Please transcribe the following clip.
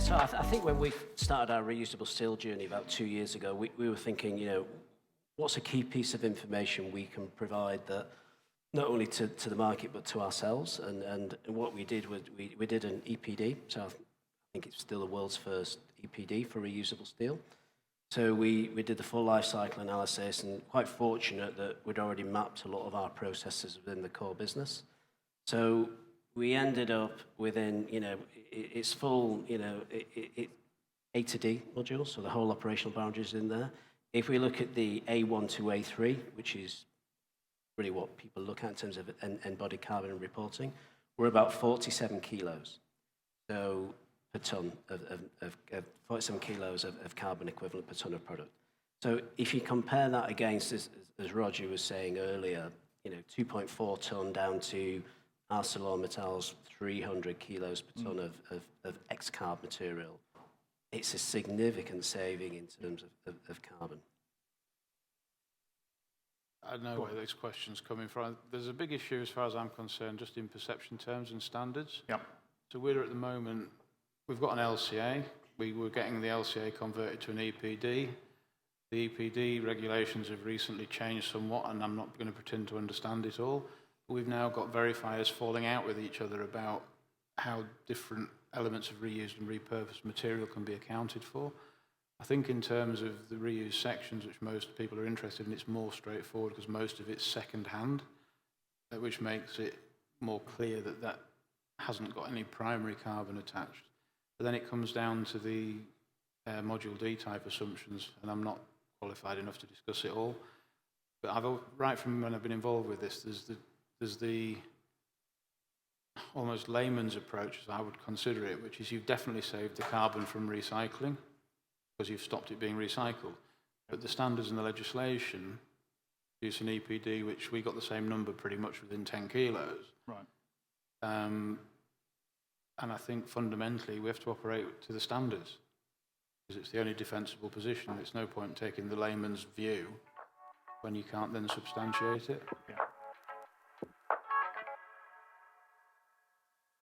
so I think when we started our reusable steel journey about 2 years ago, we were thinking, what's a key piece of information we can provide that not only to the market but to ourselves. And what we did was we did an EPD. So I think it's still the world's first EPD for reusable steel. So we did the full life cycle analysis, and quite fortunate that we'd already mapped a lot of our processes within the core business. So we ended up within, it's full, A to D module, so the whole operational boundaries in there. If we look at the A1 to A3, which is really what people look at in terms of embodied carbon and reporting, we're about 47 kilos. So per tonne of 47 kilos of carbon equivalent per tonne of product. So if you compare that against, as Roger was saying earlier, 2.4 tonne down to ArcelorMittal's 300 kilos per tonne of ex-carb material, it's a significant saving in terms of carbon. I know where this question's coming from. There's a big issue as far as I'm concerned, just in perception terms and standards. Yep. So we're at the moment, we've got an LCA. We were getting the LCA converted to an EPD. The EPD regulations have recently changed somewhat, and I'm not going to pretend to understand it all. But we've now got verifiers falling out with each other about how different elements of reused and repurposed material can be accounted for. I think in terms of the reused sections, which most people are interested in, it's more straightforward because most of it's second-hand, which makes it more clear that that hasn't got any primary carbon attached. But then it comes down to the Module D type assumptions, and I'm not qualified enough to discuss it all. But right from when I've been involved with this, there's the almost layman's approach, as I would consider it, which is you've definitely saved the carbon from recycling because you've stopped it being recycled. But the standards and the legislation use an EPD, which we got the same number pretty much within 10 kilos. Right. And I think fundamentally we have to operate to the standards because it's the only defensible position. It's no point taking the layman's view when you can't then substantiate it. Yeah.